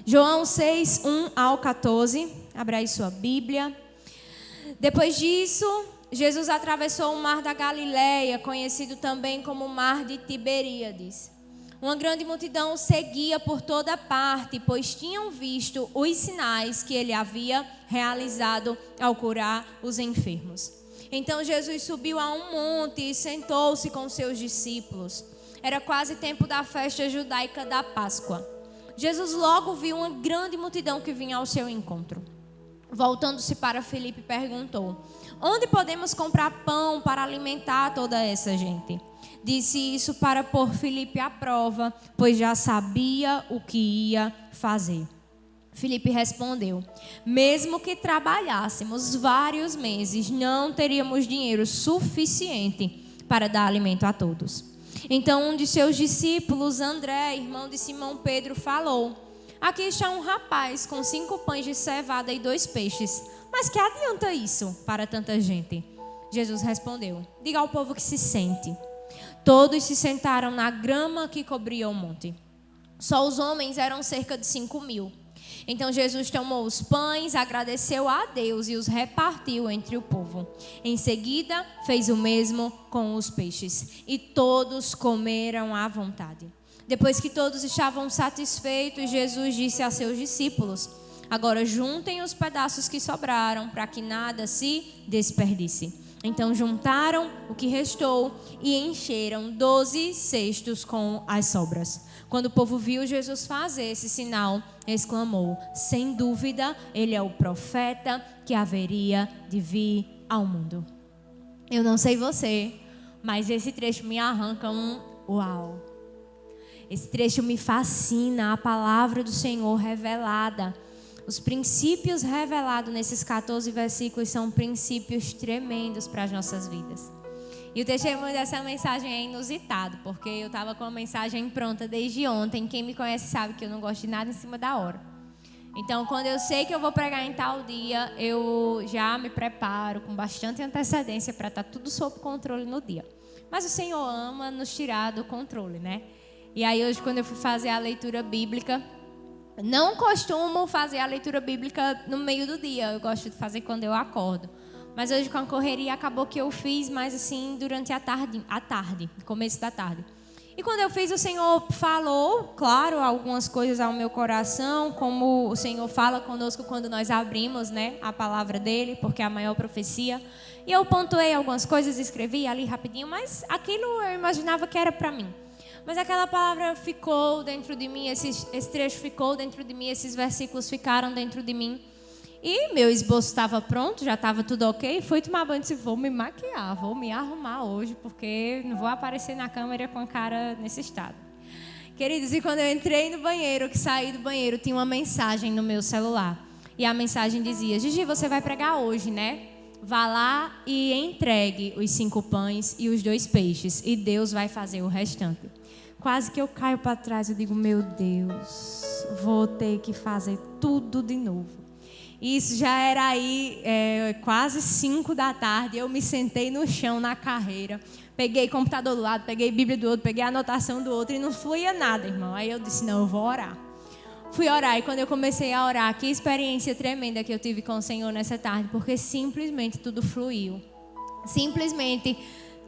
João 6, 1 ao 14. Abra aí sua Bíblia. Depois disso, Jesus atravessou o mar da Galileia, conhecido também como mar de Tiberíades. Uma grande multidão o seguia por toda parte, pois tinham visto os sinais que ele havia realizado ao curar os enfermos. Então Jesus subiu a um monte e sentou-se com seus discípulos. Era quase tempo da festa judaica da Páscoa. Jesus logo viu uma grande multidão que vinha ao seu encontro. Voltando-se para Filipe, perguntou: onde podemos comprar pão para alimentar toda essa gente? Disse isso para pôr Filipe à prova, pois já sabia o que ia fazer. Filipe respondeu: mesmo que trabalhássemos vários meses, não teríamos dinheiro suficiente para dar alimento a todos. Então um de seus discípulos, André, irmão de Simão Pedro, falou: aqui está um rapaz com 5 pães de cevada e 2 peixes. Mas que adianta isso para tanta gente? Jesus respondeu: diga ao povo que se sente. Todos se sentaram na grama que cobria o monte. Só os homens eram cerca de 5.000. Então Jesus tomou os pães, agradeceu a Deus e os repartiu entre o povo. Em seguida, fez o mesmo com os peixes. E todos comeram à vontade. Depois que todos estavam satisfeitos, Jesus disse a seus discípulos: agora juntem os pedaços que sobraram, para que nada se desperdice. Então juntaram o que restou e encheram 12 cestos com as sobras. Quando o povo viu Jesus fazer esse sinal, exclamou: sem dúvida, ele é o profeta que haveria de vir ao mundo. Eu não sei você, mas esse trecho me arranca um uau. Esse trecho me fascina, a palavra do Senhor revelada. Os princípios revelados nesses 14 versículos são princípios tremendos para as nossas vidas. E o testemunho dessa mensagem é inusitado, porque eu estava com a mensagem pronta desde ontem. Quem me conhece sabe que eu não gosto de nada em cima da hora. Então, quando eu sei que eu vou pregar em tal dia, eu já me preparo com bastante antecedência para estar tudo sob controle no dia. Mas o Senhor ama nos tirar do controle, né? E aí hoje, quando eu fui fazer a leitura bíblica, não costumo fazer a leitura bíblica no meio do dia. Eu gosto de fazer quando eu acordo. Mas hoje, com a correria, acabou que eu fiz mais assim durante a tarde, começo da tarde. E quando eu fiz, o Senhor falou, claro, algumas coisas ao meu coração, como o Senhor fala conosco quando nós abrimos, né, a palavra dele, porque é a maior profecia. E eu pontuei algumas coisas, escrevi ali rapidinho, mas aquilo eu imaginava que era para mim. Mas aquela palavra ficou dentro de mim, esse trecho ficou dentro de mim, esses versículos ficaram dentro de mim. E meu esboço estava pronto, já estava tudo ok. Fui tomar banho e disse: vou me maquiar, vou me arrumar hoje, porque não vou aparecer na câmera com a cara nesse estado. Queridos, e quando eu entrei no banheiro, que saí do banheiro, tinha uma mensagem no meu celular. E a mensagem dizia: Gigi, você vai pregar hoje, né? Vá lá e entregue os 5 pães e os 2 peixes, e Deus vai fazer o restante. Quase que eu caio para trás, eu digo: meu Deus, vou ter que fazer tudo de novo. Isso já era aí quase 5 da tarde, eu me sentei no chão na carreira, peguei computador do lado, peguei Bíblia do outro, peguei a anotação do outro e não fluía nada, irmão. Aí eu disse: não, eu vou orar. Fui orar e quando eu comecei a orar, que experiência tremenda que eu tive com o Senhor nessa tarde, porque simplesmente tudo fluiu. Simplesmente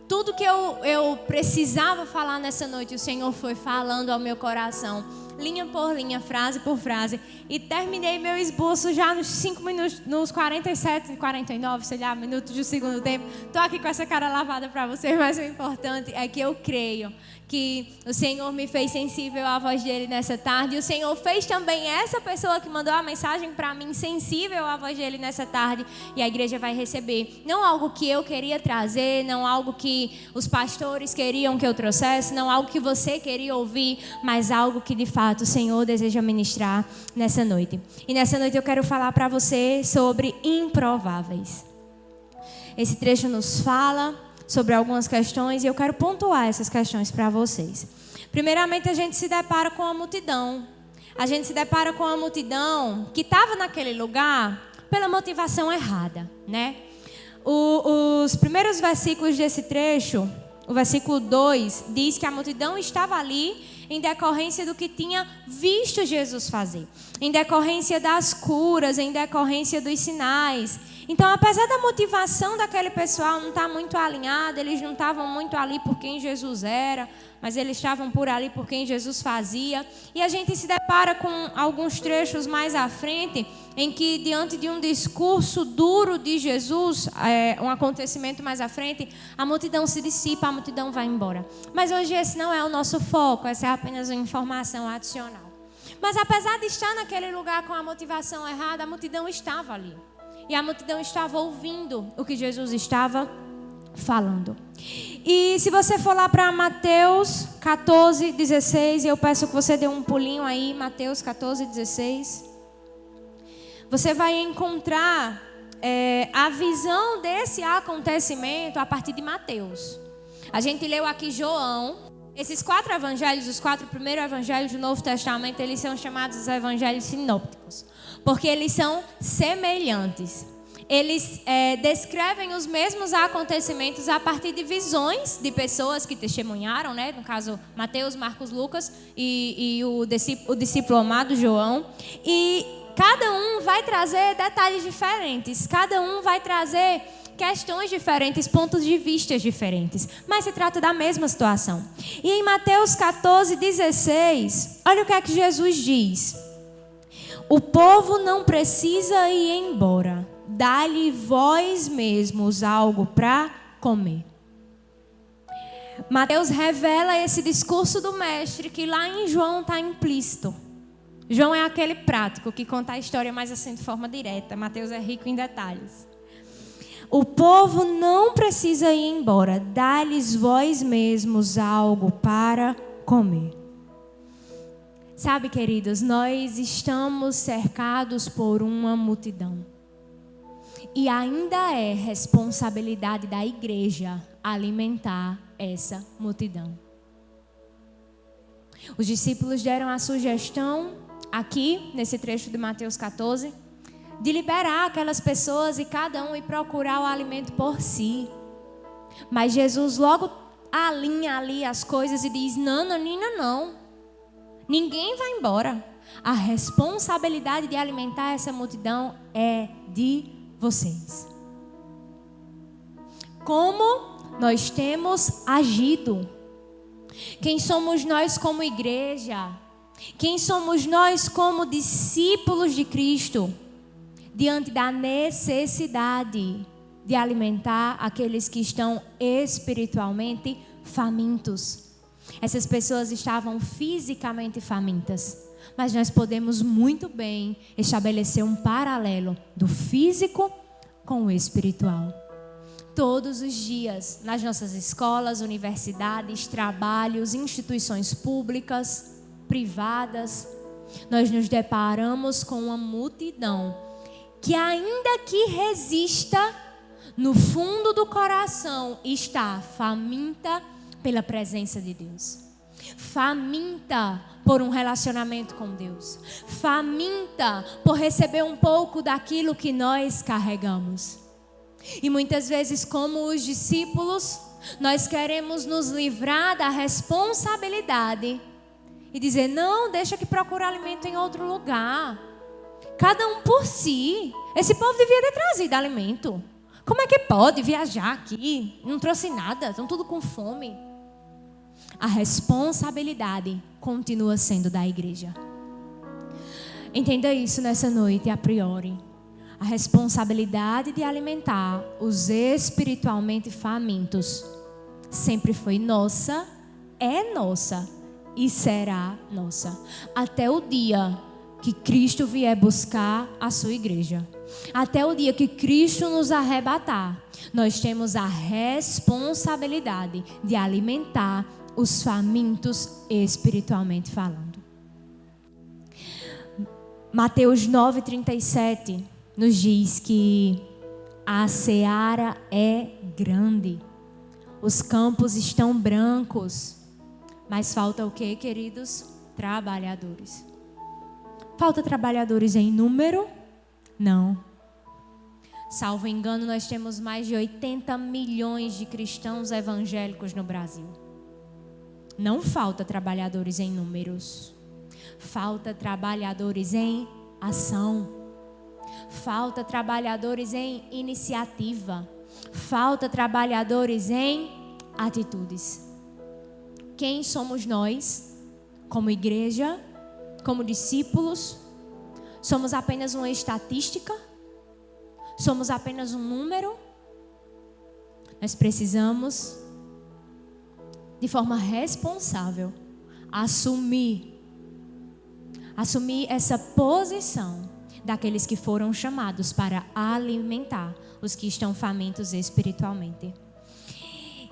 tudo que eu precisava falar nessa noite, o Senhor foi falando ao meu coração, linha por linha, frase por frase. E terminei meu esboço já nos 5 minutos, nos 47, 49, sei lá, minutos do segundo tempo. Estou aqui com essa cara lavada para vocês, mas o importante é que eu creio que o Senhor me fez sensível à voz dele nessa tarde. E o Senhor fez também essa pessoa que mandou a mensagem para mim sensível à voz dele nessa tarde. E a igreja vai receber não algo que eu queria trazer, não algo que os pastores queriam que eu trouxesse, não algo que você queria ouvir, mas algo que de fato o Senhor deseja ministrar nessa noite. E nessa noite eu quero falar para você sobre improváveis. Esse trecho nos fala sobre algumas questões e eu quero pontuar essas questões para vocês. Primeiramente, a gente se depara com a multidão. A gente se depara com a multidão que estava naquele lugar pela motivação errada, né? Os primeiros versículos desse trecho, o versículo 2, diz que a multidão estava ali em decorrência do que tinha visto Jesus fazer, em decorrência das curas, em decorrência dos sinais. Então, apesar da motivação daquele pessoal não estar muito alinhada, eles não estavam muito ali por quem Jesus era, mas eles estavam por ali por quem Jesus fazia. E a gente se depara com alguns trechos mais à frente, em que diante de um discurso duro de Jesus, um acontecimento mais à frente, a multidão se dissipa, a multidão vai embora. Mas hoje esse não é o nosso foco, essa é apenas uma informação adicional. Mas apesar de estar naquele lugar com a motivação errada, a multidão estava ali. E a multidão estava ouvindo o que Jesus estava falando. E se você for lá para Mateus 14, 16, eu peço que você dê um pulinho aí, Mateus 14, 16. Você vai encontrar a visão desse acontecimento a partir de Mateus. A gente leu aqui João. Esses 4 evangelhos, os 4 primeiros evangelhos do Novo Testamento, eles são chamados os evangelhos sinópticos, porque eles são semelhantes. Eles descrevem os mesmos acontecimentos a partir de visões de pessoas que testemunharam, né? No caso, Mateus, Marcos, Lucas e o discípulo amado João. E cada um vai trazer detalhes diferentes, cada um vai trazer questões diferentes, pontos de vista diferentes, mas se trata da mesma situação. E em Mateus 14, 16, olha o que é que Jesus diz: o povo não precisa ir embora, dá-lhe vós mesmos algo para comer. Mateus revela esse discurso do mestre que lá em João está implícito. João é aquele prático que conta a história mais assim de forma direta. Mateus é rico em detalhes. O povo não precisa ir embora, dá-lhes vós mesmos algo para comer. Sabe, queridos, nós estamos cercados por uma multidão. E ainda é responsabilidade da igreja alimentar essa multidão. Os discípulos deram a sugestão, aqui, nesse trecho de Mateus 14, de liberar aquelas pessoas e cada um ir procurar o alimento por si. Mas Jesus logo alinha ali as coisas e diz: não, não. Ninguém vai embora. A responsabilidade de alimentar essa multidão é de vocês. Como nós temos agido? Quem somos nós como igreja? Quem somos nós como discípulos de Cristo? Diante da necessidade de alimentar aqueles que estão espiritualmente famintos. Essas pessoas estavam fisicamente famintas, mas nós podemos muito bem estabelecer um paralelo do físico com o espiritual. Todos os dias, nas nossas escolas, universidades, trabalhos, instituições públicas, privadas, nós nos deparamos com uma multidão que, ainda que resista, no fundo do coração está faminta pela presença de Deus, faminta por um relacionamento com Deus, faminta por receber um pouco daquilo que nós carregamos. E muitas vezes, como os discípulos, nós queremos nos livrar da responsabilidade e dizer: não, deixa que procure alimento em outro lugar. Cada um por si. Esse povo devia ter trazido alimento. Como é que pode viajar aqui? Não trouxe nada, estão tudo com fome. A responsabilidade continua sendo da igreja. Entenda isso nessa noite, a priori. A responsabilidade de alimentar os espiritualmente famintos sempre foi nossa, é nossa e será nossa. Até o dia que Cristo vier buscar a sua igreja. Até o dia que Cristo nos arrebatar, nós temos a responsabilidade de alimentar os famintos espiritualmente falando. Mateus 9:37 nos diz que a seara é grande, os campos estão brancos, mas falta o quê, queridos? Trabalhadores. Falta trabalhadores em número? Não. Salvo engano, nós temos mais de 80 milhões de cristãos evangélicos no Brasil. Não falta trabalhadores em números. Falta trabalhadores em ação. Falta trabalhadores em iniciativa. Falta trabalhadores em atitudes. Quem somos nós, como igreja, como discípulos? Somos apenas uma estatística? Somos apenas um número? Nós precisamos, de forma responsável, assumir essa posição daqueles que foram chamados para alimentar os que estão famintos espiritualmente.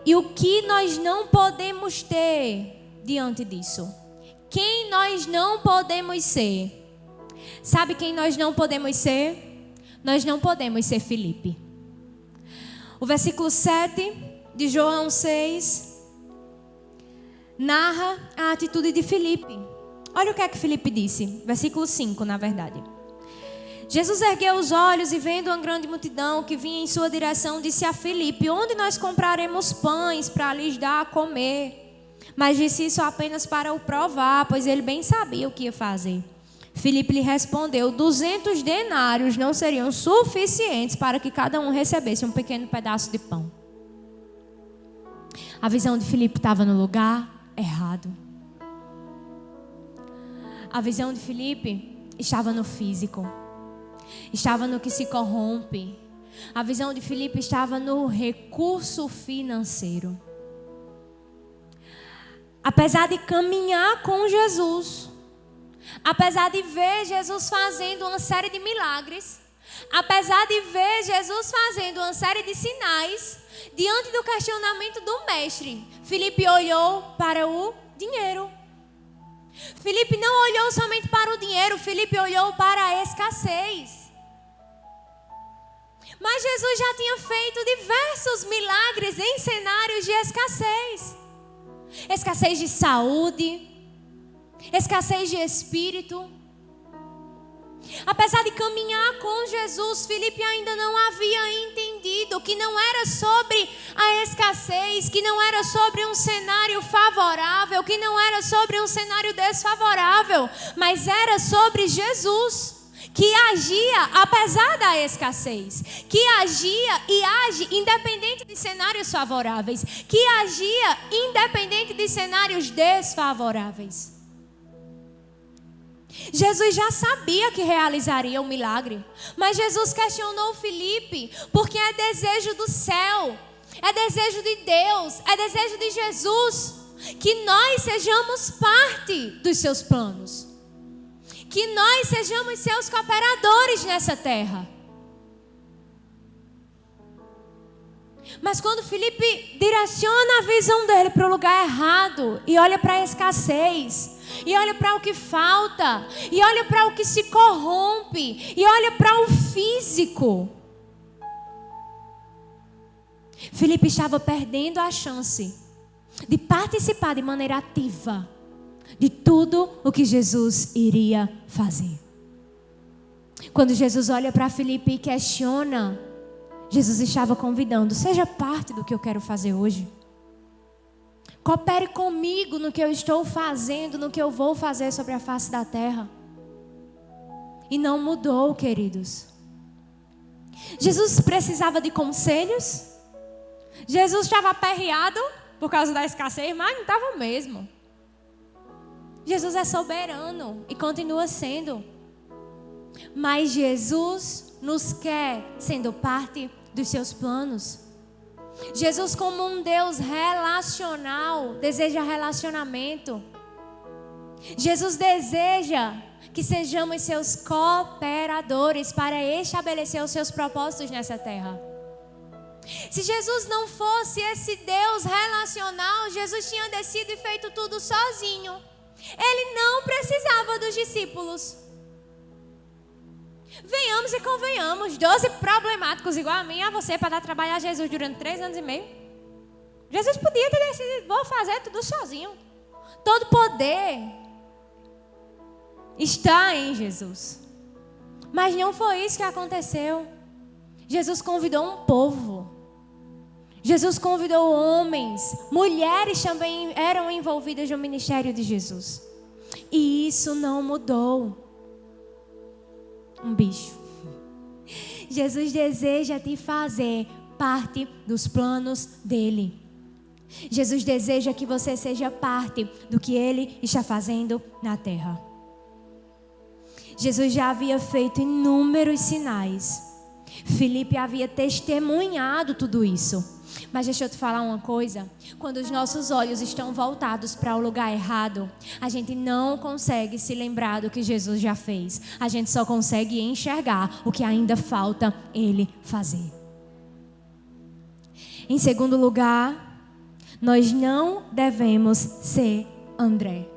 E o que nós não podemos ter diante disso? Quem nós não podemos ser? Sabe quem nós não podemos ser? Nós não podemos ser Filipe. O versículo 7 de João 6 narra a atitude de Filipe. Olha o que é que Filipe disse. Versículo 5, na verdade. Jesus ergueu os olhos e, vendo uma grande multidão que vinha em sua direção, disse a Filipe: onde nós compraremos pães para lhes dar a comer? Mas disse isso apenas para o provar, pois ele bem sabia o que ia fazer. Filipe lhe respondeu: 200 denários não seriam suficientes para que cada um recebesse um pequeno pedaço de pão. A visão de Filipe estava no lugar errado. A visão de Filipe estava no físico. Estava no que se corrompe. A visão de Filipe estava no recurso financeiro. Apesar de caminhar com Jesus, apesar de ver Jesus fazendo uma série de milagres, apesar de ver Jesus fazendo uma série de sinais, diante do questionamento do mestre, Filipe olhou para o dinheiro. Filipe não olhou somente para o dinheiro, Filipe olhou para a escassez. Mas Jesus já tinha feito diversos milagres em cenários de escassez. Escassez de saúde, escassez de espírito. Apesar de caminhar com Jesus, Filipe ainda não havia entendido que não era sobre a escassez, que não era sobre um cenário favorável, que não era sobre um cenário desfavorável, mas era sobre Jesus, que agia apesar da escassez, que agia e age independente de cenários favoráveis, que agia independente de cenários desfavoráveis. Jesus já sabia que realizaria o milagre, mas Jesus questionou Filipe porque é desejo do céu, é desejo de Deus, é desejo de Jesus que nós sejamos parte dos seus planos, que nós sejamos seus cooperadores nessa terra. Mas quando Filipe direciona a visão dele para o lugar errado e olha para a escassez, e olha para o que falta, e olha para o que se corrompe, e olha para o físico, Filipe estava perdendo a chance de participar de maneira ativa de tudo o que Jesus iria fazer. Quando Jesus olha para Filipe e questiona, Jesus estava convidando: seja parte do que eu quero fazer hoje. Coopere comigo no que eu estou fazendo, no que eu vou fazer sobre a face da terra. E não mudou, queridos. Jesus precisava de conselhos. Jesus estava aperreado por causa da escassez, mas não estava mesmo. Jesus é soberano e continua sendo. Mas Jesus nos quer sendo parte dos seus planos. Jesus, como um Deus relacional, deseja relacionamento. Jesus deseja que sejamos seus cooperadores para estabelecer os seus propósitos nessa terra. Se Jesus não fosse esse Deus relacional, Jesus tinha descido e feito tudo sozinho. Ele não precisava dos discípulos. Venhamos e convenhamos, 12 problemáticos igual a mim e a você para dar trabalho a Jesus durante 3 anos e meio. Jesus podia ter decidido: vou fazer tudo sozinho. Todo poder está em Jesus. Mas não foi isso que aconteceu. Jesus convidou um povo. Jesus convidou homens, mulheres também eram envolvidas no ministério de Jesus. E isso não mudou. Um bicho. Jesus deseja te fazer parte dos planos dele. Jesus deseja que você seja parte do que ele está fazendo na terra. Jesus já havia feito inúmeros sinais. Filipe havia testemunhado tudo isso. Mas deixa eu te falar uma coisa. Quando os nossos olhos estão voltados para o lugar errado, a gente não consegue se lembrar do que Jesus já fez. A gente só consegue enxergar o que ainda falta ele fazer. Em segundo lugar, nós não devemos ser André.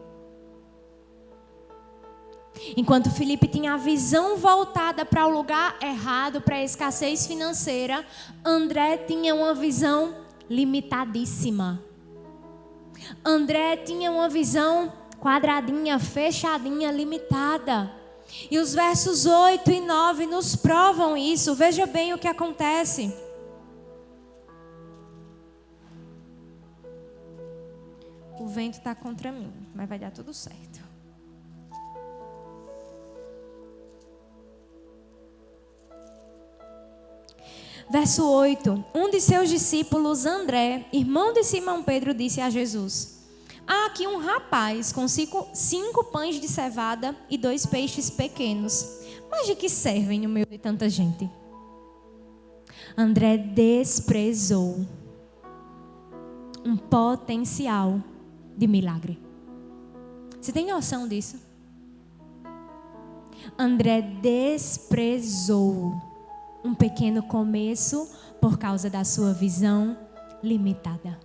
Enquanto Filipe tinha a visão voltada para o lugar errado, para a escassez financeira, André tinha uma visão limitadíssima. André tinha uma visão quadradinha, fechadinha, limitada. E os versos 8 e 9 nos provam isso. Veja bem o que acontece. O vento está contra mim, mas vai dar tudo certo. Verso 8. Um de seus discípulos, André, irmão de Simão Pedro, disse a Jesus: há aqui um rapaz com cinco pães de cevada e 2 peixes pequenos. Mas de que servem no meio de tanta gente? André desprezou um potencial de milagre. Você tem noção disso? André desprezou um pequeno começo por causa da sua visão limitada.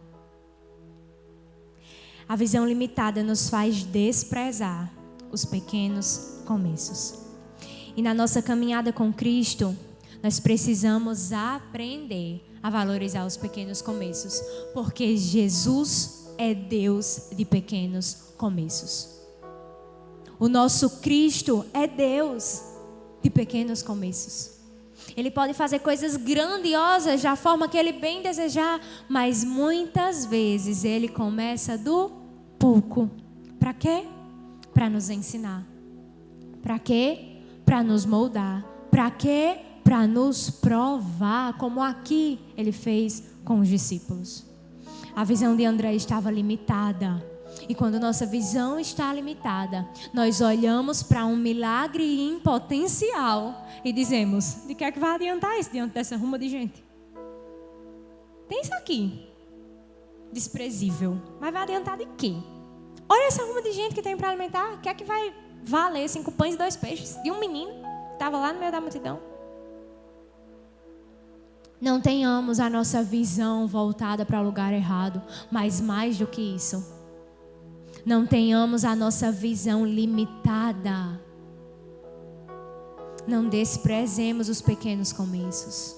A visão limitada nos faz desprezar os pequenos começos. E na nossa caminhada com Cristo, nós precisamos aprender a valorizar os pequenos começos, porque Jesus é Deus de pequenos começos. O nosso Cristo é Deus de pequenos começos. Ele pode fazer coisas grandiosas da forma que Ele bem desejar, mas muitas vezes Ele começa do pouco. Para quê? Para nos ensinar. Para quê? Para nos moldar. Para quê? Para nos provar, como aqui Ele fez com os discípulos. A visão de André estava limitada. E quando nossa visão está limitada, nós olhamos para um milagre em potencial e dizemos: de que é que vai adiantar isso diante dessa ruma de gente? Tem isso aqui, desprezível, mas vai adiantar de quê? Olha essa ruma de gente que tem para alimentar. O que é que vai valer 5 pães e 2 peixes de um menino que estava lá no meio da multidão? Não tenhamos a nossa visão voltada para o lugar errado, mas mais do que isso, não tenhamos a nossa visão limitada. Não desprezemos os pequenos começos.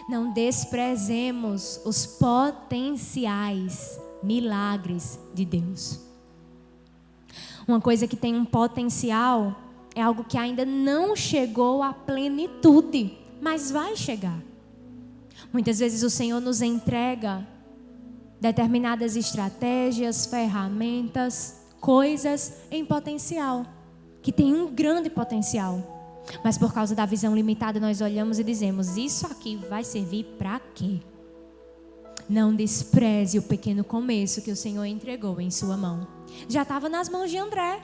Não desprezemos os potenciais milagres de Deus. Uma coisa que tem um potencial é algo que ainda não chegou à plenitude, mas vai chegar. Muitas vezes o Senhor nos entrega determinadas estratégias, ferramentas, coisas em potencial, que tem um grande potencial. Mas por causa da visão limitada, nós olhamos e dizemos: isso aqui vai servir para quê? Não despreze o pequeno começo que o Senhor entregou em sua mão. Já estava nas mãos de André.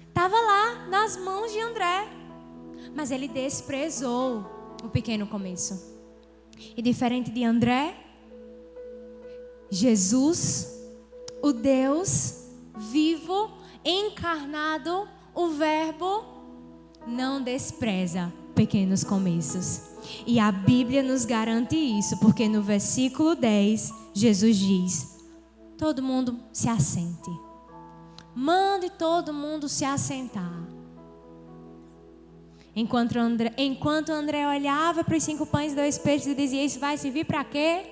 Estava lá nas mãos de André. Mas ele desprezou o pequeno começo. E diferente de André, Jesus, o Deus vivo, encarnado, o Verbo, não despreza pequenos começos. E a Bíblia nos garante isso, porque no versículo 10, Jesus diz: todo mundo se assente. Mande todo mundo se assentar. Enquanto André olhava para os 5 pães e 2 peixes e dizia: isso vai servir para quê?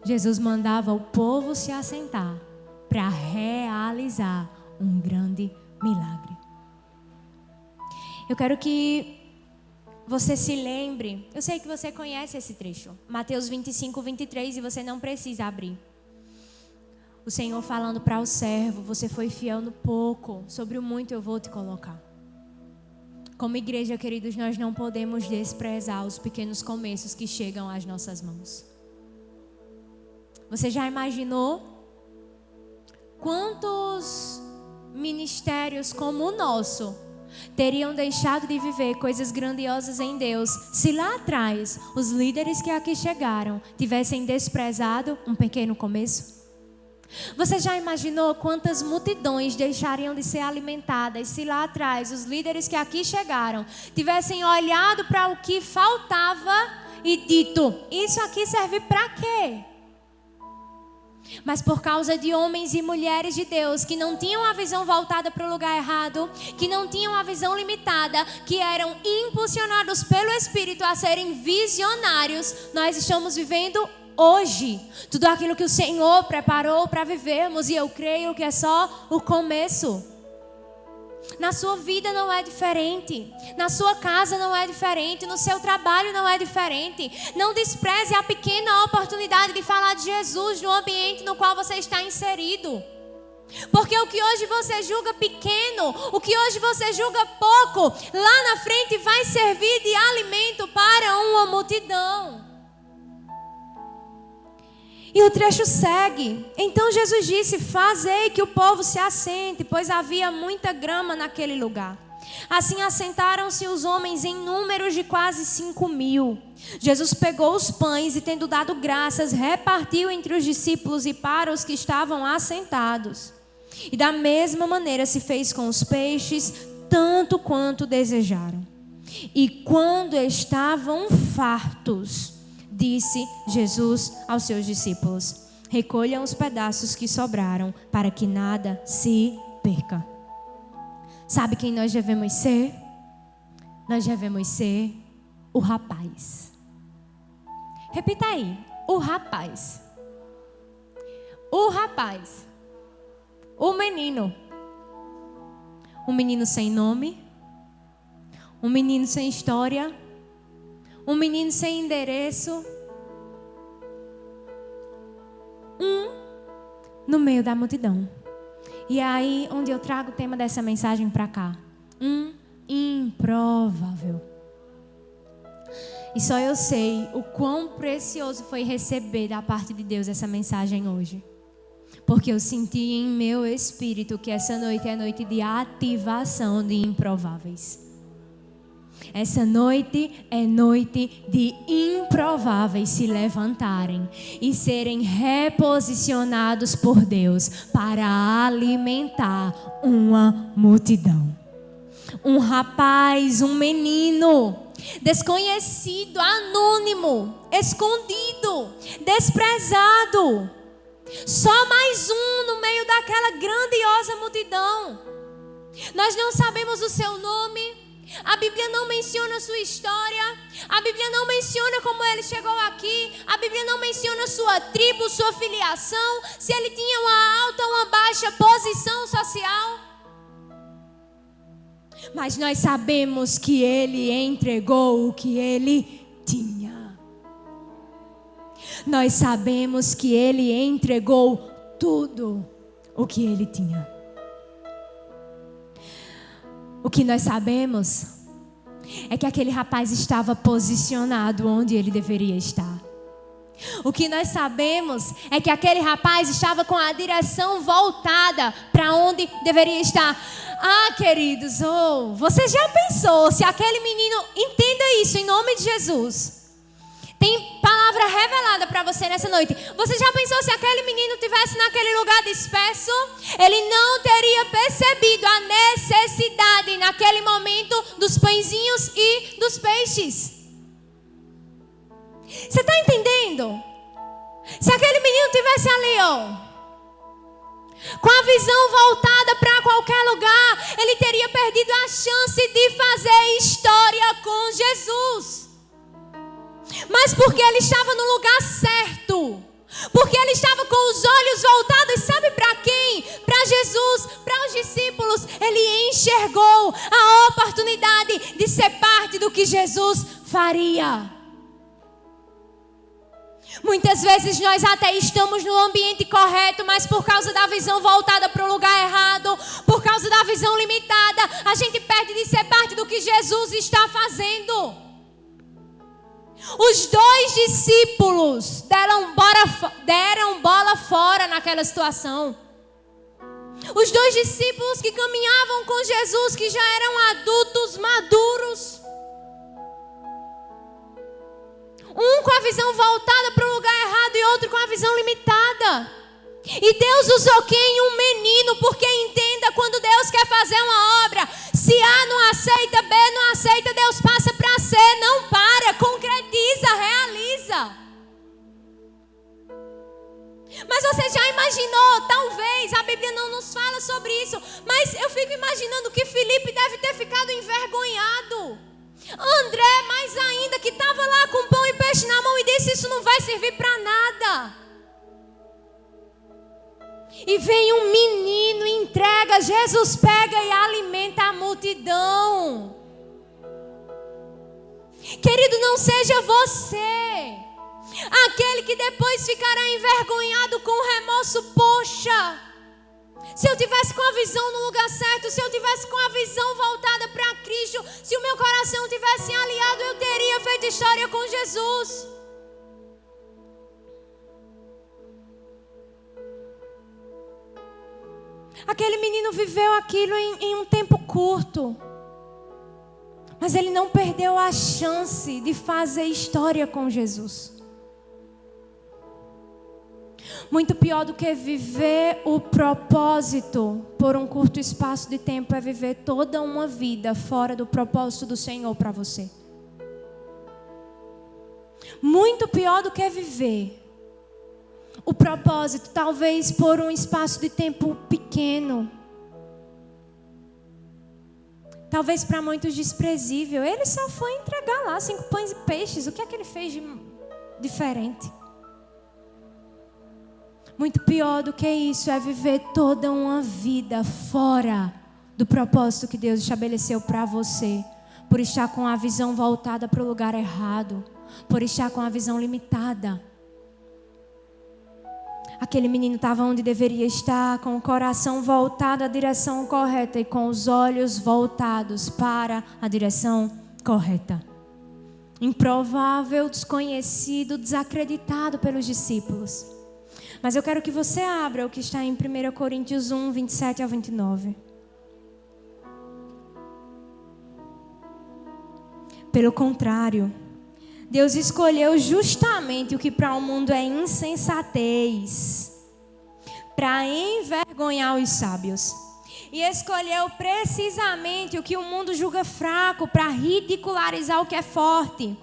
Jesus mandava o povo se assentar para realizar um grande milagre. Eu quero que você se lembre. Eu sei que você conhece esse trecho. Mateus 25, 23, e você não precisa abrir. O Senhor falando para o servo: você foi fiel no pouco, sobre o muito eu vou te colocar. Como igreja, queridos, nós não podemos desprezar os pequenos começos que chegam às nossas mãos. Você já imaginou quantos ministérios como o nosso teriam deixado de viver coisas grandiosas em Deus se lá atrás os líderes que aqui chegaram tivessem desprezado um pequeno começo? Você já imaginou quantas multidões deixariam de ser alimentadas se lá atrás os líderes que aqui chegaram tivessem olhado para o que faltava e dito: isso aqui serve para quê? Mas por causa de homens e mulheres de Deus que não tinham a visão voltada para o lugar errado, que não tinham a visão limitada, que eram impulsionados pelo Espírito a serem visionários, nós estamos vivendo hoje tudo aquilo que o Senhor preparou para vivermos, e eu creio que é só o começo. Na sua vida não é diferente, na sua casa não é diferente, no seu trabalho não é diferente. Não despreze a pequena oportunidade de falar de Jesus no ambiente no qual você está inserido. Porque o que hoje você julga pequeno, o que hoje você julga pouco, lá na frente vai servir de alimento para uma multidão. E o trecho segue. Então Jesus disse: fazei que o povo se assente, pois havia muita grama naquele lugar. Assim assentaram-se os homens em números de quase 5.000. Jesus pegou os pães e, tendo dado graças, repartiu entre os discípulos e para os que estavam assentados. E da mesma maneira se fez com os peixes, tanto quanto desejaram. E quando estavam fartos, disse Jesus aos seus discípulos: recolham os pedaços que sobraram, para que nada se perca. Sabe quem nós devemos ser? Nós devemos ser o rapaz. Repita aí: o rapaz. O rapaz. O menino. Um menino sem nome. Um menino sem história. Um menino sem endereço. No meio da multidão. E é aí onde eu trago o tema dessa mensagem para cá. Improvável. E só eu sei o quão precioso foi receber da parte de Deus essa mensagem hoje. Porque eu senti em meu espírito que essa noite é noite de ativação de improváveis. Essa noite é noite de improváveis se levantarem e serem reposicionados por Deus para alimentar uma multidão. Um rapaz, um menino, desconhecido, anônimo, escondido, desprezado. Só mais um no meio daquela grandiosa multidão. Nós não sabemos o seu nome. A Bíblia não menciona a sua história. A Bíblia não menciona como ele chegou aqui. A Bíblia não menciona sua tribo, sua filiação, se ele tinha uma alta ou uma baixa posição social. Mas nós sabemos que ele entregou o que ele tinha. Nós sabemos que ele entregou tudo o que ele tinha. O que nós sabemos é que aquele rapaz estava posicionado onde ele deveria estar. O que nós sabemos é que aquele rapaz estava com a direção voltada para onde deveria estar. Ah, queridos, você já pensou se aquele menino, entenda isso em nome de Jesus. Tem palavra revelada para você nessa noite. Você já pensou se aquele menino estivesse naquele lugar disperso? Ele não teria percebido a necessidade naquele momento dos pãezinhos e dos peixes. Você está entendendo? Se aquele menino estivesse ali, com a visão voltada para qualquer lugar, ele teria perdido a chance de fazer história com Jesus. Mas porque ele estava no lugar certo, Porque ele estava com os olhos voltados, sabe para quem? Para Jesus, para os discípulos. Ele enxergou a oportunidade de ser parte do que Jesus faria. Muitas vezes nós até estamos no ambiente correto, mas por causa da visão voltada para o lugar errado, por causa da visão limitada, a gente perde de ser parte do que Jesus está fazendo. Os 2 discípulos deram bola fora naquela situação. Os 2 discípulos que caminhavam com Jesus, que já eram adultos maduros. Um com a visão voltada para o lugar errado e outro com a visão limitada. E Deus usou quem? Um menino, porque entenda, quando Deus quer fazer uma obra, se A não aceita, B não aceita, Deus passa para C, não para, concretiza, realiza. Mas você já imaginou, talvez, a Bíblia não nos fala sobre isso, mas eu fico imaginando que Filipe deve ter ficado envergonhado. André, mais ainda, que estava lá com pão e peixe na mão e disse: isso não vai servir para nada. E vem um menino, entrega, Jesus pega e alimenta a multidão. Querido, não seja você aquele que depois ficará envergonhado com remorso. Poxa, se eu tivesse com a visão no lugar certo, se eu tivesse com a visão voltada para Cristo, se o meu coração tivesse alinhado, eu teria feito história com Jesus. Aquele menino viveu aquilo em um tempo curto, mas ele não perdeu a chance de fazer história com Jesus. Muito pior do que viver o propósito por um curto espaço de tempo é viver toda uma vida fora do propósito do Senhor para você. Muito pior do que viver o propósito, talvez por um espaço de tempo pequeno. Talvez para muitos desprezível. Ele só foi entregar lá 5 pães e peixes. O que é que ele fez de diferente? Muito pior do que isso é viver toda uma vida fora do propósito que Deus estabeleceu para você. Por estar com a visão voltada para o lugar errado. Por estar com a visão limitada. Aquele menino estava onde deveria estar, com o coração voltado à direção correta e com os olhos voltados para a direção correta. Improvável, desconhecido, desacreditado pelos discípulos. Mas eu quero que você abra o que está em 1 Coríntios 1, 27 a 29. Pelo contrário, Deus escolheu justamente o que para o mundo é insensatez, para envergonhar os sábios. E escolheu precisamente o que o mundo julga fraco, para ridicularizar o que é forte.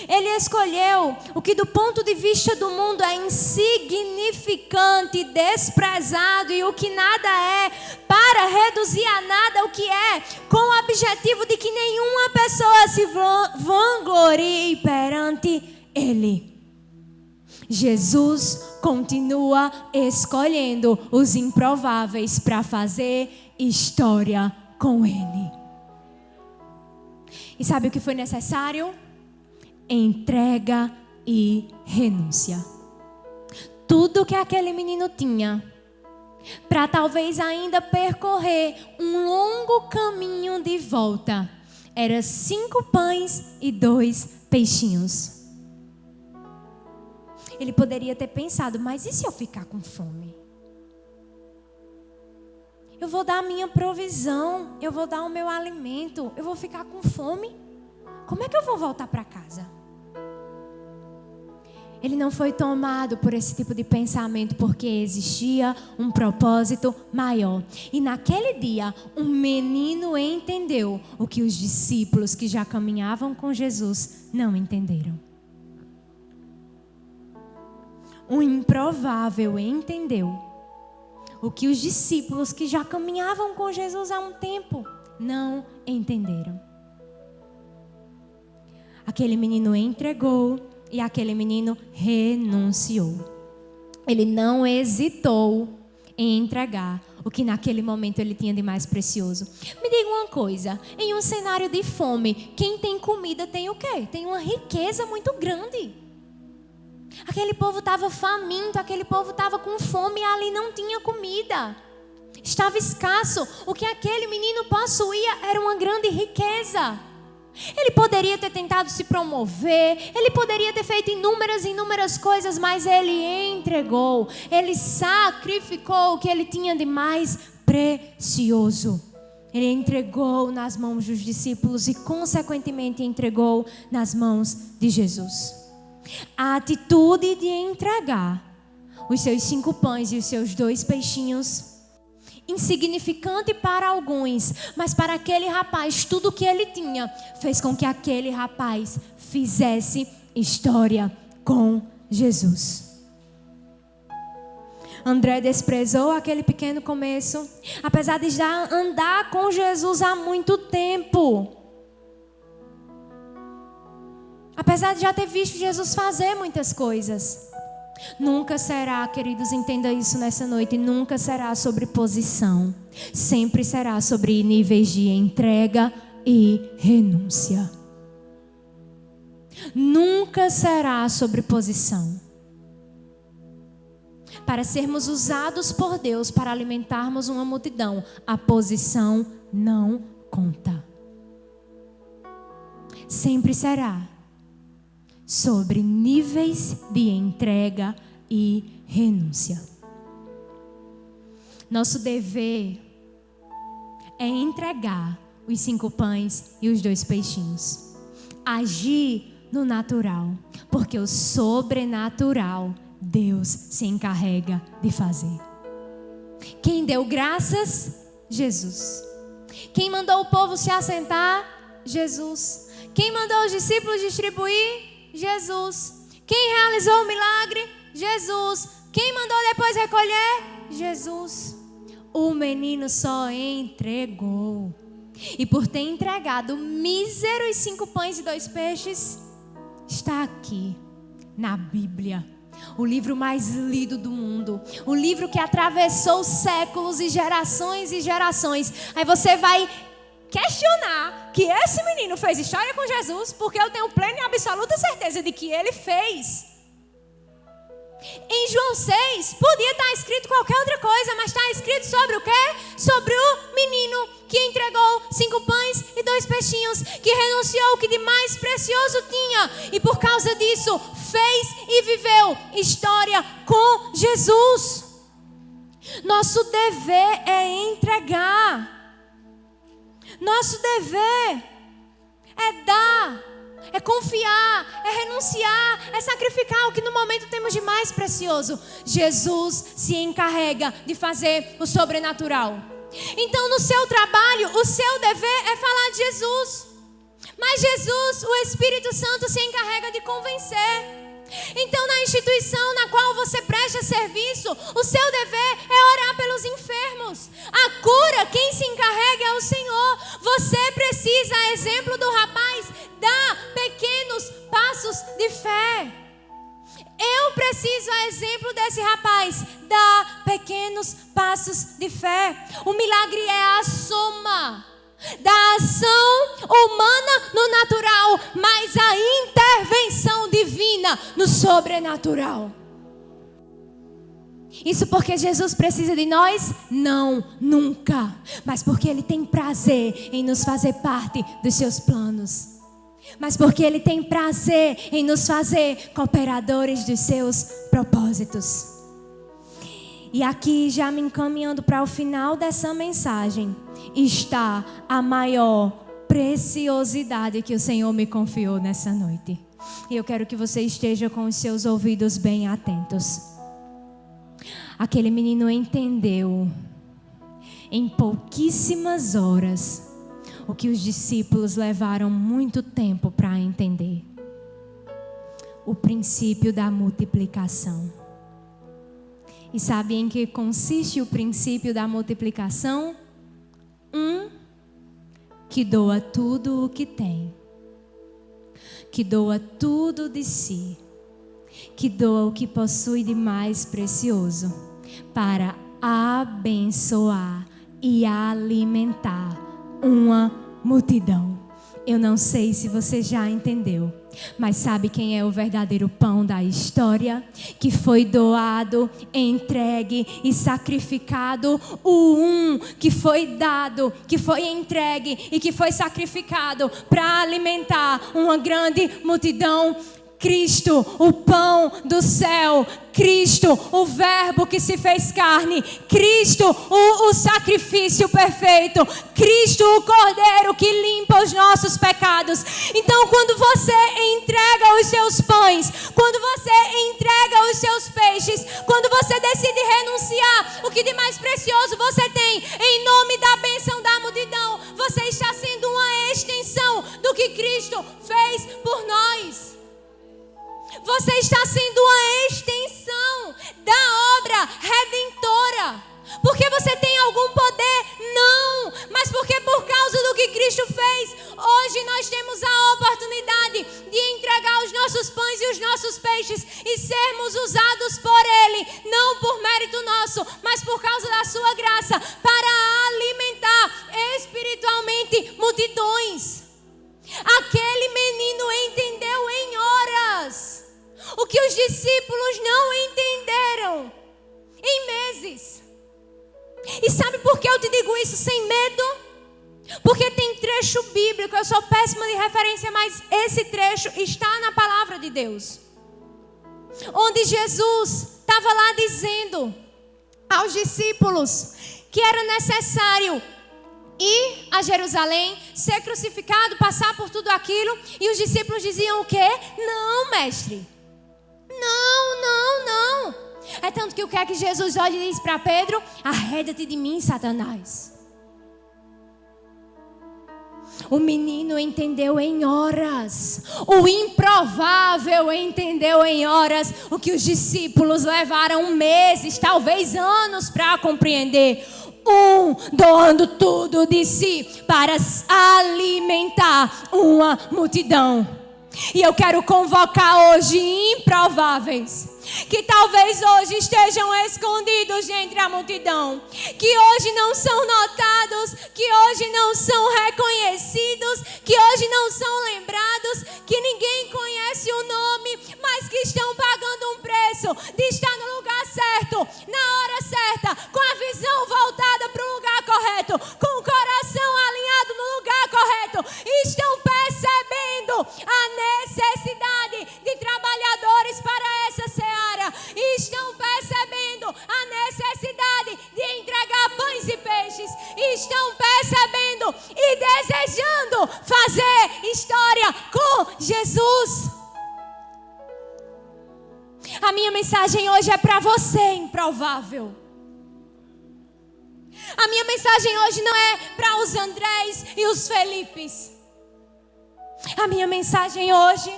Ele escolheu o que do ponto de vista do mundo é insignificante, desprezado e o que nada é, para reduzir a nada o que é, com o objetivo de que nenhuma pessoa se vanglorie perante Ele. Jesus continua escolhendo os improváveis para fazer história com Ele. E sabe o que foi necessário? Entrega e renúncia. Tudo que aquele menino tinha para talvez ainda percorrer um longo caminho de volta era 5 pães e 2 peixinhos. Ele poderia ter pensado, mas e se eu ficar com fome? Eu vou dar a minha provisão, eu vou dar o meu alimento, eu vou ficar com fome? Como é que eu vou voltar para casa? Ele não foi tomado por esse tipo de pensamento porque existia um propósito maior. E naquele dia, um menino entendeu o que os discípulos que já caminhavam com Jesus não entenderam. Um improvável entendeu o que os discípulos que já caminhavam com Jesus há um tempo não entenderam. Aquele menino entregou e aquele menino renunciou. Ele não hesitou em entregar o que naquele momento ele tinha de mais precioso. Me diga uma coisa, em um cenário de fome, quem tem comida tem o quê? Tem uma riqueza muito grande. Aquele povo estava faminto, aquele povo estava com fome e ali não tinha comida. Estava escasso. O que aquele menino possuía era uma grande riqueza. Ele poderia ter tentado se promover, ele poderia ter feito inúmeras coisas, mas ele entregou, ele sacrificou o que ele tinha de mais precioso. Ele entregou nas mãos dos discípulos e, consequentemente, entregou nas mãos de Jesus. A atitude de entregar os seus 5 pães e os seus 2 peixinhos, insignificante para alguns, mas para aquele rapaz, tudo o que ele tinha fez com que aquele rapaz fizesse história com Jesus. André desprezou aquele pequeno começo, apesar de já andar com Jesus há muito tempo. Apesar de já ter visto Jesus fazer muitas coisas. Nunca será, queridos, entenda isso nessa noite, nunca será sobre posição. Sempre será sobre níveis de entrega e renúncia. Nunca será sobre posição. Para sermos usados por Deus para alimentarmos uma multidão, a posição não conta. Sempre será sobre níveis de entrega e renúncia. Nosso dever é entregar os 5 pães e os 2 peixinhos. Agir no natural, porque o sobrenatural Deus se encarrega de fazer. Quem deu graças? Jesus. Quem mandou o povo se assentar? Jesus. Quem mandou os discípulos distribuir? Jesus. Quem realizou o milagre? Jesus. Quem mandou depois recolher? Jesus. O menino só entregou. E por ter entregado míseros 5 pães e 2 peixes, está aqui na Bíblia. O livro mais lido do mundo. O livro que atravessou séculos e gerações e gerações. Aí você vai questionar que esse menino fez história com Jesus, porque eu tenho plena e absoluta certeza de que ele fez. Em João 6, podia estar escrito qualquer outra coisa, mas está escrito sobre o quê? Sobre o menino que entregou 5 pães e 2 peixinhos, que renunciou o que de mais precioso tinha, e por causa disso, fez e viveu história com Jesus. Nosso dever é entregar. Nosso dever é dar, é confiar, é renunciar, é sacrificar o que no momento temos de mais precioso. Jesus se encarrega de fazer o sobrenatural. Então, no seu trabalho, o seu dever é falar de Jesus. Mas Jesus, o Espírito Santo, se encarrega de convencer. Então, na instituição na qual você presta serviço, o seu dever é orar pelos enfermos. A cura, quem se encarrega é o Senhor. Você precisa, a exemplo do rapaz, dar pequenos passos de fé. Eu preciso, a exemplo desse rapaz, dar pequenos passos de fé. O milagre é a soma da ação humana no natural, mas a intervenção divina no sobrenatural. Isso porque Jesus precisa de nós? Não, nunca. Mas porque Ele tem prazer em nos fazer parte dos seus planos. Mas porque Ele tem prazer em nos fazer cooperadores dos seus propósitos. E aqui, já me encaminhando para o final dessa mensagem, está a maior preciosidade que o Senhor me confiou nessa noite. E eu quero que você esteja com os seus ouvidos bem atentos. Aquele menino entendeu em pouquíssimas horas o que os discípulos levaram muito tempo para entender. O princípio da multiplicação. E sabe em que consiste o princípio da multiplicação? Que doa tudo o que tem, que doa tudo de si, que doa o que possui de mais precioso para abençoar e alimentar uma multidão. Eu não sei se você já entendeu, mas sabe quem é o verdadeiro pão da história? Que foi doado, entregue e sacrificado. Que foi dado, que foi entregue e que foi sacrificado para alimentar uma grande multidão. Cristo, o pão do céu. Cristo, o verbo que se fez carne. Cristo, o sacrifício perfeito. Cristo, o cordeiro que limpa os nossos pecados. Então, quando você entrega os seus pães, quando você entrega os seus peixes, quando você decide renunciar o que de mais precioso você tem, em nome da bênção da multidão, você está sendo uma extensão do que Cristo fez por nós. Você está sendo uma extensão da obra redentora. Porque você tem algum poder? Não. Mas porque por causa do que Cristo fez, hoje nós temos a oportunidade de entregar os nossos pães e os nossos peixes e sermos usados por Ele, não por mérito nosso, mas por causa da sua graça, para alimentar espiritualmente multidões. Aquele menino entendeu em horas o que os discípulos não entenderam em meses. E sabe por que eu te digo isso sem medo? Porque tem trecho bíblico, eu sou péssima de referência, mas esse trecho está na palavra de Deus. Onde Jesus estava lá dizendo aos discípulos que era necessário ir a Jerusalém, ser crucificado, passar por tudo aquilo. E os discípulos diziam o quê? Não, mestre. Não. É tanto que o que é que Jesus olha e diz para Pedro? Arreda-te de mim, Satanás. O menino entendeu em horas. O improvável entendeu em horas. O que os discípulos levaram meses, talvez anos para compreender. Doando tudo de si para alimentar uma multidão. E eu quero convocar hoje improváveis, que talvez hoje estejam escondidos entre a multidão, que hoje não são notados, que hoje não são reconhecidos, que hoje não são lembrados, que ninguém conhece o nome, mas que estão pagando um preço de estar no lugar certo, na hora certa, com a visão voltada para o lugar correto, com o coração alinhado no lugar correto. Estão percebendo a necessidade de trabalhadores para essa seara. Estão percebendo a necessidade de entregar pães e peixes. Estão percebendo e desejando fazer história com Jesus. A minha mensagem hoje é para você, improvável. A minha mensagem hoje não é para os Andrés e os Felipes. A minha mensagem hoje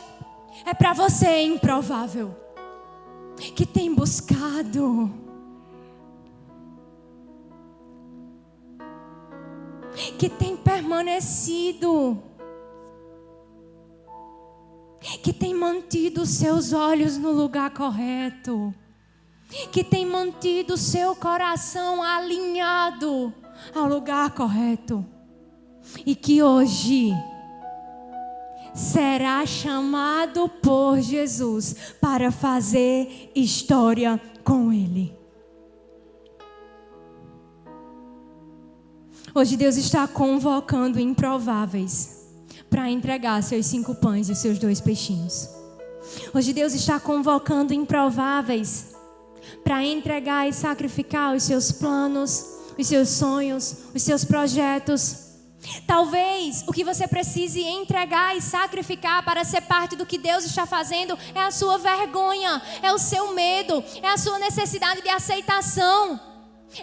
é para você, improvável, que tem buscado, que tem permanecido, que tem mantido os seus olhos no lugar correto, que tem mantido o seu coração alinhado ao lugar correto, e que hoje será chamado por Jesus para fazer história com Ele. Hoje Deus está convocando improváveis para entregar seus 5 pães e os seus 2 peixinhos. Hoje Deus está convocando improváveis para entregar e sacrificar os seus planos, os seus sonhos, os seus projetos. Talvez o que você precise entregar e sacrificar para ser parte do que Deus está fazendo é a sua vergonha, é o seu medo, é a sua necessidade de aceitação,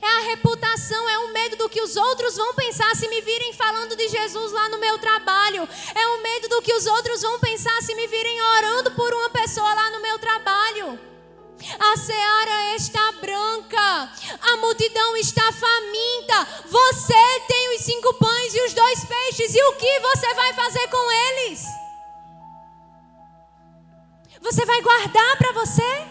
é a reputação, é o medo do que os outros vão pensar se me virem falando de Jesus lá no meu trabalho, é o medo do que os outros vão pensar se me virem orando por uma pessoa lá no meu trabalho. A seara está branca, a multidão está faminta. Você tem os 5 pães e os 2 peixes, e o que você vai fazer com eles? Você vai guardar para você?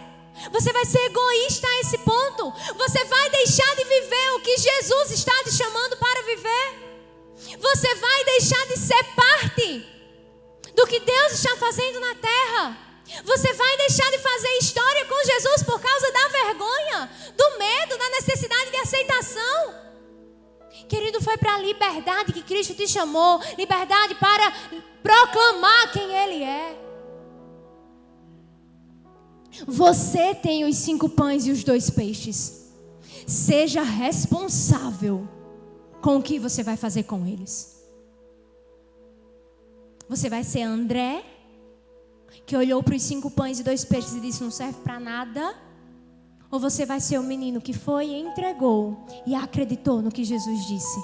Você vai ser egoísta a esse ponto? Você vai deixar de viver o que Jesus está te chamando para viver? Você vai deixar de ser parte do que Deus está fazendo na terra? Você vai deixar de fazer história com Jesus por causa da vergonha, do medo, da necessidade de aceitação? Querido, foi para a liberdade que Cristo te chamou. Liberdade para proclamar quem Ele é. Você tem os 5 pães e os 2 peixes. Seja responsável com o que você vai fazer com eles. Você vai ser André, que olhou para os 5 pães e 2 peixes e disse: não serve para nada? Ou você vai ser o menino que foi e entregou e acreditou no que Jesus disse?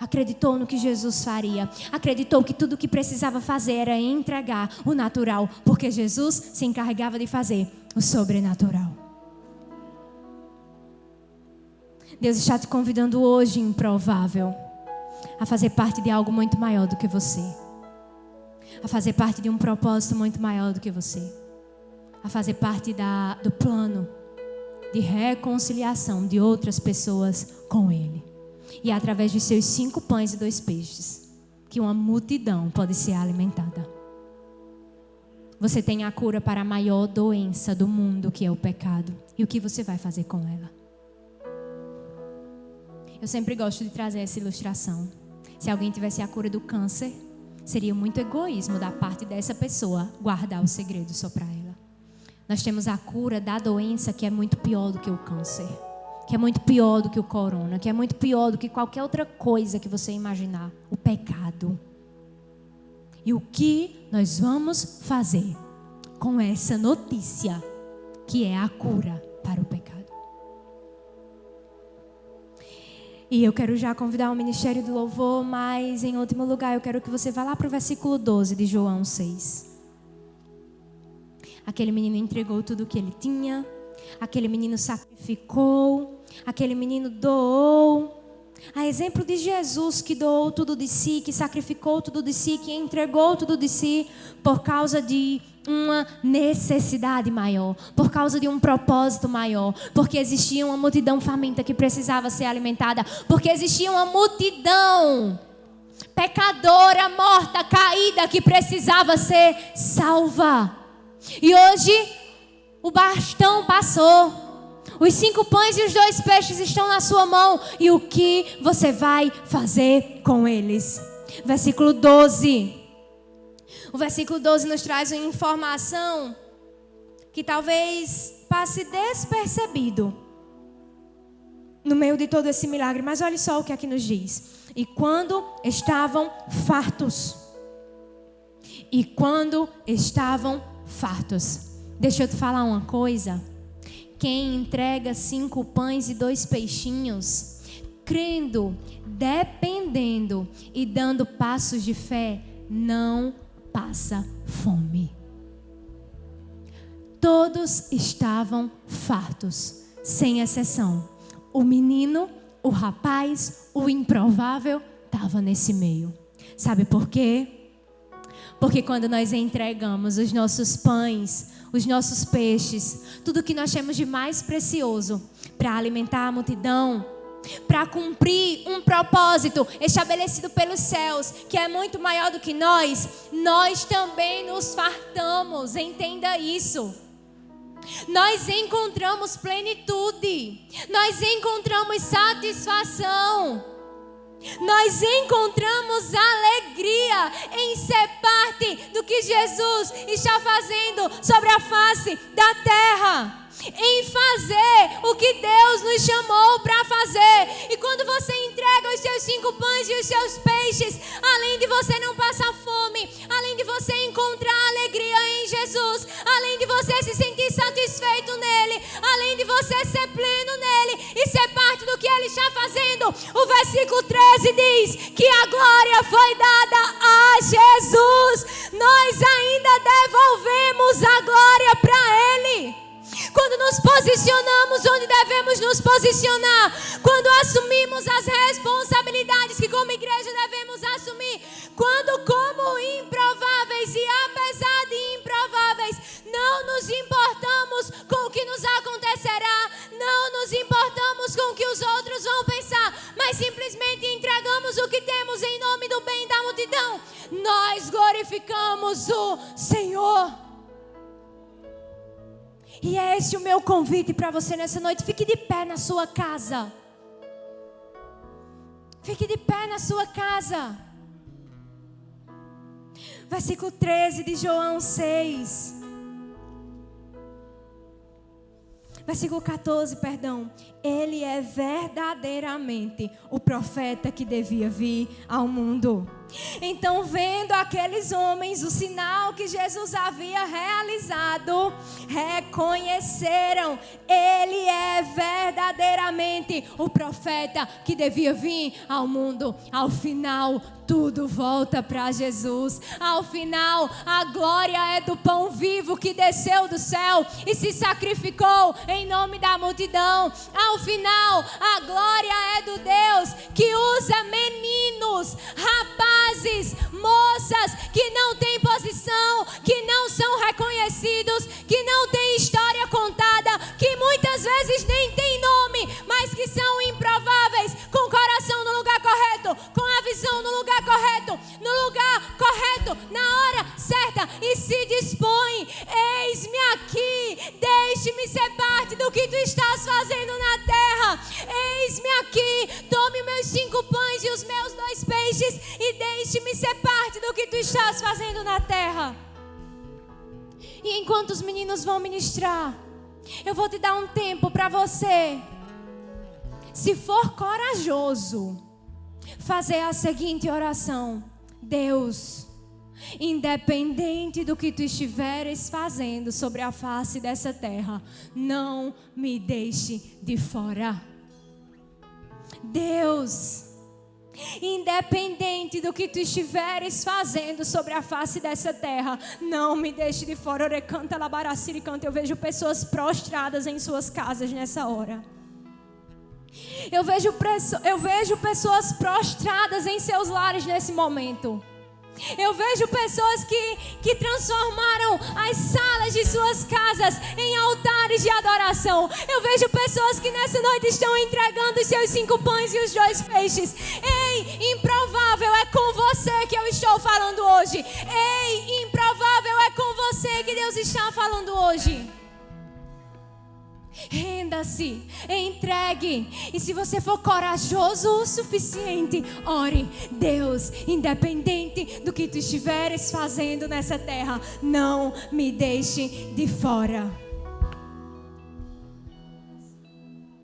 Acreditou no que Jesus faria. Acreditou que tudo o que precisava fazer era entregar o natural, porque Jesus se encarregava de fazer o sobrenatural. Deus está te convidando hoje, improvável, a fazer parte de algo muito maior do que você. A fazer parte de um propósito muito maior do que você. A fazer parte do plano de reconciliação de outras pessoas com Ele. E é através dos seus 5 pães e 2 peixes que uma multidão pode ser alimentada. Você tem a cura para a maior doença do mundo, que é o pecado. E o que você vai fazer com ela? Eu sempre gosto de trazer essa ilustração. Se alguém tivesse a cura do câncer, seria muito egoísmo da parte dessa pessoa guardar o segredo só para ela. Nós temos a cura da doença que é muito pior do que o câncer, que é muito pior do que o corona, que é muito pior do que qualquer outra coisa que você imaginar. O pecado. E o que nós vamos fazer com essa notícia, que é a cura para o pecado? E eu quero já convidar o Ministério do Louvor, mas em último lugar eu quero que você vá lá para o versículo 12 de João 6. Aquele menino entregou tudo o que ele tinha. Aquele menino sacrificou. Aquele menino doou. A exemplo de Jesus, que doou tudo de si, que sacrificou tudo de si, que entregou tudo de si por causa de uma necessidade maior, por causa de um propósito maior, porque existia uma multidão faminta que precisava ser alimentada, porque existia uma multidão pecadora, morta, caída, que precisava ser salva. E hoje o bastão passou. Os 5 pães e os 2 peixes estão na sua mão. E o que você vai fazer com eles? Versículo 12. O versículo 12 nos traz uma informação que talvez passe despercebido no meio de todo esse milagre. Mas olha só o que aqui nos diz. E quando estavam fartos. E quando estavam fartos. Deixa eu te falar uma coisa. Quem entrega 5 pães e 2 peixinhos, crendo, dependendo e dando passos de fé, não passa fome. Todos estavam fartos, sem exceção. O menino, o rapaz, o improvável estava nesse meio. Sabe por quê? Porque quando nós entregamos os nossos pães, os nossos peixes, tudo que nós temos de mais precioso para alimentar a multidão, para cumprir um propósito estabelecido pelos céus, que é muito maior do que nós também nos fartamos, entenda isso. Nós encontramos plenitude, nós encontramos satisfação. Nós encontramos alegria em ser parte do que Jesus está fazendo sobre a face da terra. Em fazer o que Deus nos chamou para fazer. E quando você entrega os seus 5 pães e os seus peixes, além de você não passar fome, além de você encontrar alegria em Jesus, além de você se sentir satisfeito nele, além de você ser pleno nele e ser parte do que ele está fazendo, o versículo 13 diz que a glória foi dada a Jesus. Nós ainda devolvemos a glória para ele. Quando nos posicionamos onde devemos nos posicionar, quando assumimos as responsabilidades que como igreja devemos assumir, quando como improváveis e apesar de improváveis, não nós glorificamos o Senhor. E é esse o meu convite para você nessa noite. Fique de pé na sua casa. Fique de pé na sua casa. Versículo 13 de João 6. Versículo 14, perdão. Ele é verdadeiramente o profeta que devia vir ao mundo. Então, vendo aqueles homens o sinal que Jesus havia realizado, reconheceram: ele é verdadeiramente o profeta que devia vir ao mundo. Ao final, tudo volta para Jesus. Ao final, a glória é do pão vivo que desceu do céu e se sacrificou em nome da multidão. Ao final, a glória é do Deus que usa meninos, rapazes, moças que não têm posição, que não são reconhecidos, que não têm história contada, que muitas vezes nem têm nome, mas que são improváveis, com o coração no lugar correto, com a visão no lugar correto, na hora certa, e se dispõe: eis-me aqui, deixe-me ser parte do que tu estás fazendo na terra. Eis-me aqui, tome meus 5 pães e os meus 2 peixes e deixe-me ser parte do que tu estás fazendo na terra. E enquanto os meninos vão ministrar, eu vou te dar um tempo para você, se for corajoso, fazer a seguinte oração: Deus, independente do que tu estiveres fazendo sobre a face dessa terra, não me deixe de fora. Deus, independente do que tu estiveres fazendo sobre a face dessa terra, não me deixe de fora. Orecanta, labaraciri, canta. Eu vejo pessoas prostradas em suas casas nessa hora. Eu vejo pessoas prostradas em seus lares nesse momento. Eu vejo pessoas que transformaram as salas de suas casas em altares de adoração. Eu vejo pessoas que nessa noite estão entregando os seus 5 pães e os 2 peixes. Ei, improvável, é com você que eu estou falando hoje. Ei, improvável, é com você que Deus está falando hoje. Renda-se, entregue. E se você for corajoso o suficiente, ore: Deus, independente do que tu estiveres fazendo nessa terra, não me deixe de fora.